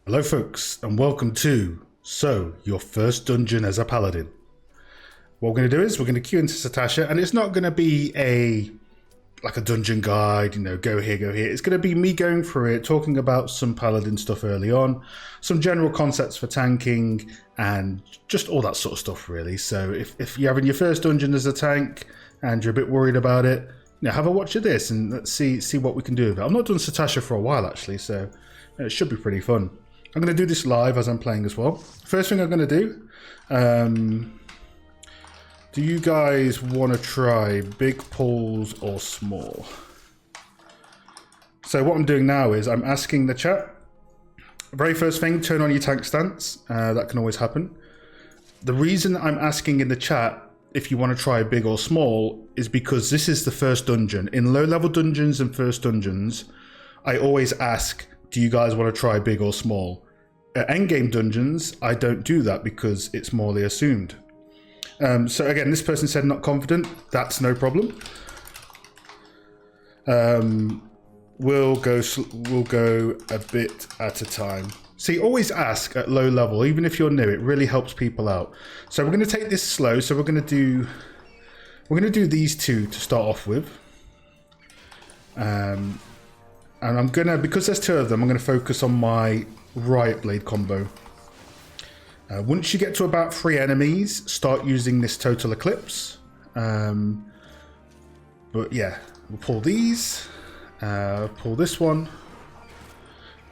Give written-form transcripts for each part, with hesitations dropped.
Hello folks and welcome to your first dungeon as a paladin. What we're going to do is we're going to queue into Satasha, and it's not going to be like a dungeon guide, go here, go here. It's going to be me going through it, talking about some paladin stuff early on, some general concepts for tanking, and just all that sort of stuff really. So if you're having your first dungeon as a tank and you're a bit worried about it, have a watch of this and let's see what we can do with it. I've not done Satasha for a while actually, so it should be pretty fun. I'm going to do this live as I'm playing as well. First thing I'm going to do, do you guys want to try big pulls or small? So what I'm doing now is I'm asking the chat. Very first thing, turn on your tank stance. That can always happen. The reason I'm asking in the chat if you want to try big or small is because this is the first dungeon. In low level dungeons and first dungeons, I always ask, do you guys want to try big or small? At endgame dungeons, I don't do that because it's morally assumed. So again, this person said not confident. That's no problem. We'll go a bit at a time. See, always ask at low level, even if you're new. It really helps people out. So we're going to take this slow. So we're going to do these two to start off with. And I'm gonna, because there's two of them, I'm gonna focus on my riot blade combo. Once you get to about 3 enemies, start using this total eclipse. But yeah, we'll pull these, pull this one.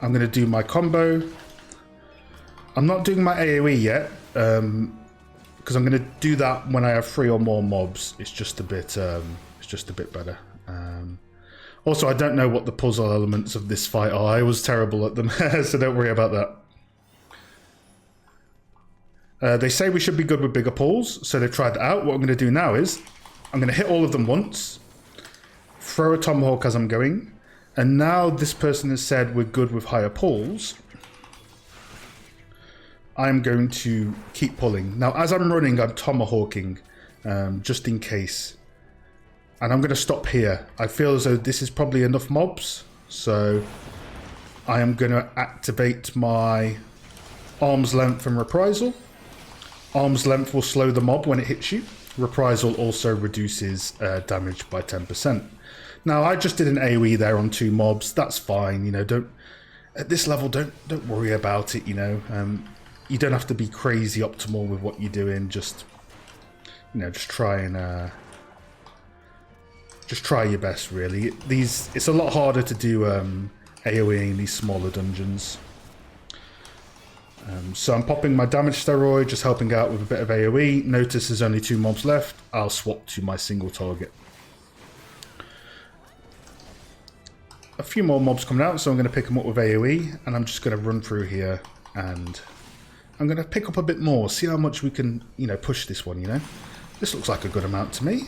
I'm gonna do my combo. I'm not doing my AoE yet, because I'm gonna do that when I have 3 or more mobs. It's just a bit better. Also, I don't know what the puzzle elements of this fight are. I was terrible at them, so don't worry about that. They say we should be good with bigger pulls, so they tried that out. What I'm going to do now is, I'm going to hit all of them once, throw a tomahawk as I'm going, and now this person has said we're good with higher pulls. I'm going to keep pulling. Now, as I'm running, I'm tomahawking, just in case. And I'm going to stop here. I feel as though this is probably enough mobs. So I am going to activate my arm's length and reprisal. Arm's length will slow the mob when it hits you. Reprisal also reduces damage by 10%. Now I just did an AoE there on 2 mobs. That's fine. Don't at this level. Don't worry about it. You don't have to be crazy optimal with what you're doing. Just try and. Just try your best, really. It's a lot harder to do AoE in these smaller dungeons. So I'm popping my damage steroid, just helping out with a bit of AoE. Notice there's only 2 mobs left. I'll swap to my single target. A few more mobs coming out, so I'm going to pick them up with AoE, and I'm just going to run through here, and I'm going to pick up a bit more, see how much we can, push this one, This looks like a good amount to me.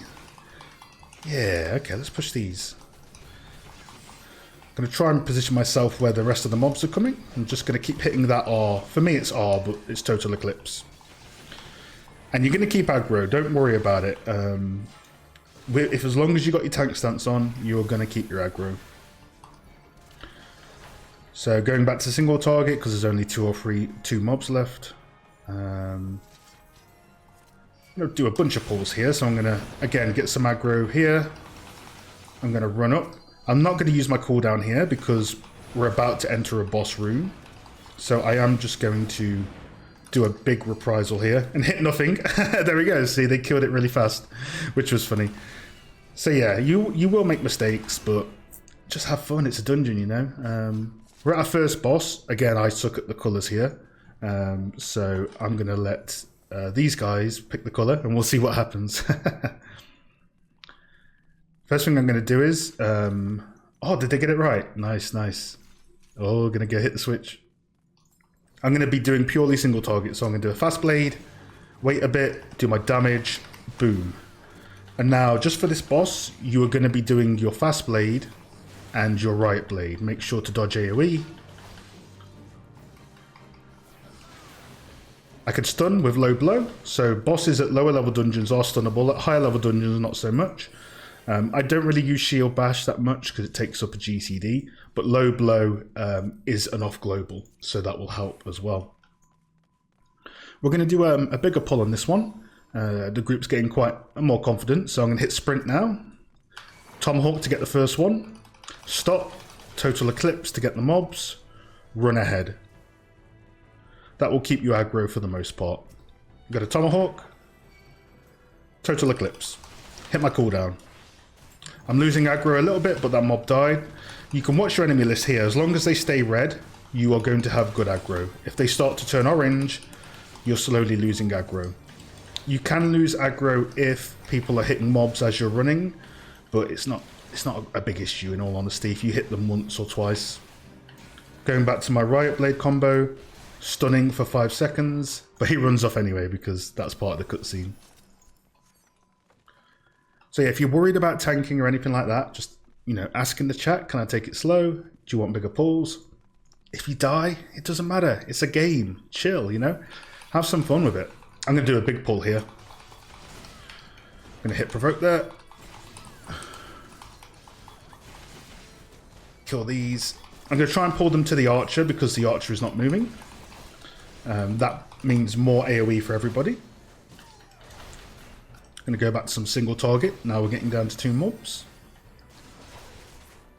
Yeah, okay, let's push these. I'm going to try and position myself where the rest of the mobs are coming. I'm just going to keep hitting that R. For me, it's R, but it's total eclipse. And you're going to keep aggro. Don't worry about it. If as long as you got your tank stance on, you're going to keep your aggro. So going back to single target, because there's only 2 mobs left. I'm going to do a bunch of pulls here, so I'm going to, again, get some aggro here. I'm going to run up. I'm not going to use my cooldown here because we're about to enter a boss room. So I am just going to do a big reprisal here and hit nothing. There we go. See, they killed it really fast, which was funny. So yeah, you will make mistakes, but just have fun. It's a dungeon, We're at our first boss. Again, I suck at the colours here. So I'm going to let... these guys pick the colour and we'll see what happens. First thing I'm going to do is oh, did they get it right? Nice. Oh, we're going to go hit the switch. I'm going to be doing purely single target, so I'm going to do a fast blade, wait a bit, do my damage, boom. And now just for this boss, you are going to be doing your fast blade and your riot blade. Make sure to dodge AoE. I could stun with low blow, so bosses at lower level dungeons are stunnable, at higher level dungeons not so much. I don't really use shield bash that much because it takes up a GCD, but low blow is an off global, so that will help as well. We're going to do a bigger pull on this one. The group's getting quite more confident, so I'm going to hit sprint now. Tomahawk to get the first one. Stop. Total Eclipse to get the mobs. Run ahead. That will keep you aggro for the most part. Got a Tomahawk. Total Eclipse. Hit my cooldown. I'm losing aggro a little bit, but that mob died. You can watch your enemy list here. As long as they stay red, you are going to have good aggro. If they start to turn orange, you're slowly losing aggro. You can lose aggro if people are hitting mobs as you're running, but it's not a big issue in all honesty if you hit them once or twice. Going back to my Riot Blade combo, stunning for 5 seconds, but he runs off anyway because that's part of the cutscene. So yeah, if you're worried about tanking or anything like that, just, you know, ask in the chat, can I take it slow? Do you want bigger pulls? If you die, it doesn't matter. It's a game. Chill, you know? Have some fun with it. I'm going to do a big pull here. I'm going to hit provoke there. Kill these. I'm going to try and pull them to the archer because the archer is not moving. That means more AoE for everybody. I'm going to go back to some single target. Now we're getting down to 2 mobs.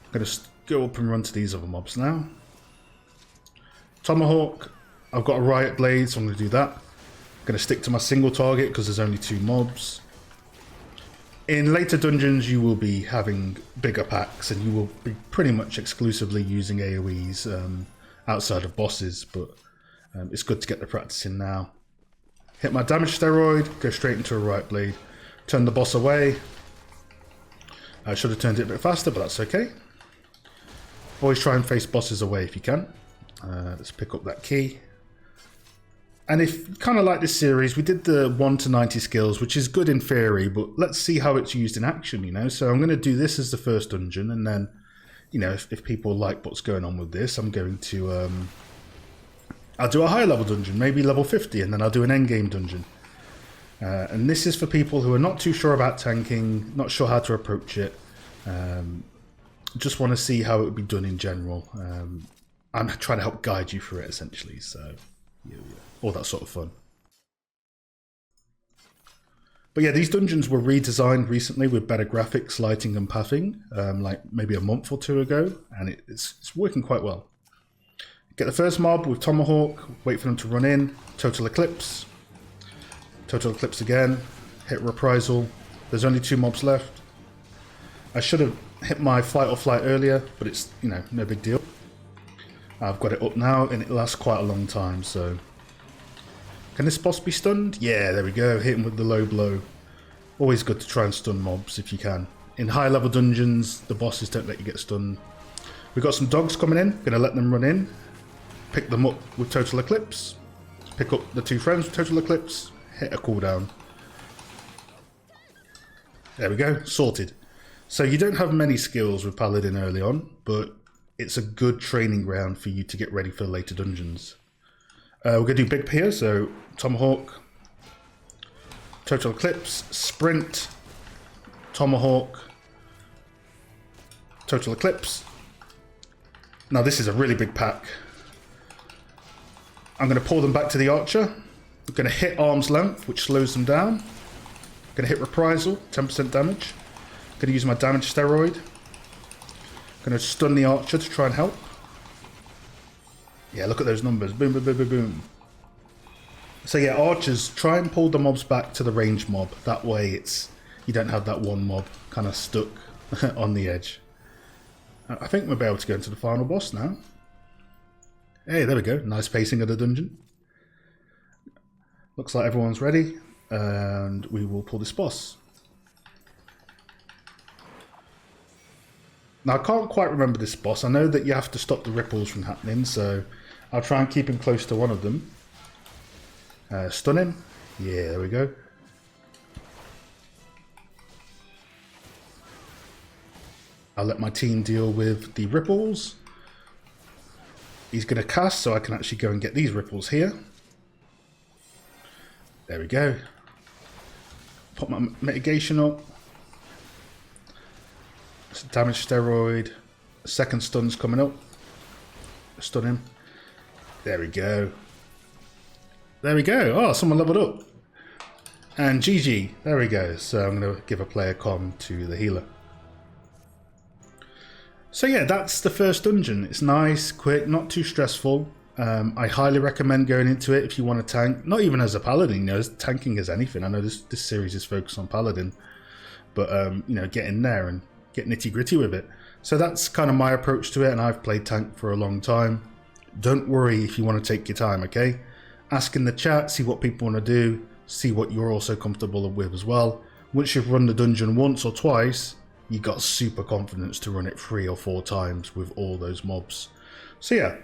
I'm going to go up and run to these other mobs now. Tomahawk. I've got a Riot Blade, so I'm going to do that. I'm going to stick to my single target because there's only 2 mobs. In later dungeons, you will be having bigger packs, and you will be pretty much exclusively using AoEs outside of bosses, but it's good to get the practice in now. Hit my damage steroid, go straight into a Riot Blade, turn the boss away. I should have turned it a bit faster, but that's okay. Always try and face bosses away if you can. Let's pick up that key. And if you kind of like this series, we did the 1 to 90 skills, which is good in theory, but let's see how it's used in action, you know? So I'm going to do this as the first dungeon, and then, you know, if people like what's going on with this, I'm going to, I'll do a higher level dungeon, maybe level 50, and then I'll do an endgame dungeon. And this is for people who are not too sure about tanking, not sure how to approach it, just want to see how it would be done in general. I'm trying to help guide you through it, essentially, so yeah. All that sort of fun. But yeah, these dungeons were redesigned recently with better graphics, lighting and pathing, like maybe a month or 2 ago, and it's working quite well. Get the first mob with Tomahawk, wait for them to run in, Total Eclipse again, hit Reprisal. There's only 2 mobs left. I should have hit my fight or flight earlier, but it's, you know, no big deal. I've got it up now, and it lasts quite a long time, so... Can this boss be stunned? Yeah, there we go. Hit him with the low blow. Always good to try and stun mobs if you can. In high level dungeons, the bosses don't let you get stunned. We've got some dogs coming in. Going to let them run in. Pick them up with Total Eclipse. Pick up the 2 friends with Total Eclipse. Hit a cooldown. There we go. Sorted. So you don't have many skills with Paladin early on, but it's a good training ground for you to get ready for later dungeons. We're going to do big here, so Tomahawk, Total Eclipse, Sprint, Tomahawk, Total Eclipse. Now this is a really big pack. I'm going to pull them back to the archer. I'm going to hit arm's length, which slows them down. I'm going to hit reprisal, 10% damage. I'm going to use my damage steroid. I'm going to stun the archer to try and help. Yeah, look at those numbers. Boom, boom, boom, boom, boom. So yeah, archers, try and pull the mobs back to the range mob. That way you don't have that one mob kind of stuck on the edge. I think we'll be able to go into the final boss now. Hey, there we go. Nice pacing of the dungeon. Looks like everyone's ready. And we will pull this boss. Now, I can't quite remember this boss. I know that you have to stop the ripples from happening, so I'll try and keep him close to one of them. Stun him. Yeah, there we go. I'll let my team deal with the ripples. He's going to cast, so I can actually go and get these ripples here. There we go. Pop my mitigation up. Damage steroid. Second stun's coming up. Stun him. There we go. There we go. Oh, someone leveled up. And GG. There we go. So I'm going to give a player com to the healer. So yeah, that's the first dungeon. It's nice, quick, not too stressful. I highly recommend going into it if you want to tank. Not even as a paladin, you know, as tanking as anything. I know this series is focused on paladin. But, you know, get in there and get nitty gritty with it. So that's kind of my approach to it, and I've played tank for a long time. Don't worry if you want to take your time, okay? Ask in the chat, see what people want to do, see what you're also comfortable with as well. Once you've run the dungeon once or twice, you got super confidence to run it 3 or 4 times with all those mobs. So yeah,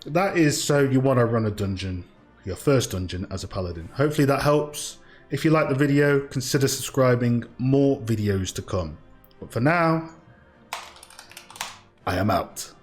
that is so you want to run a dungeon, your first dungeon as a paladin. Hopefully that helps. If you like the video, consider subscribing. More videos to come. But for now, I am out.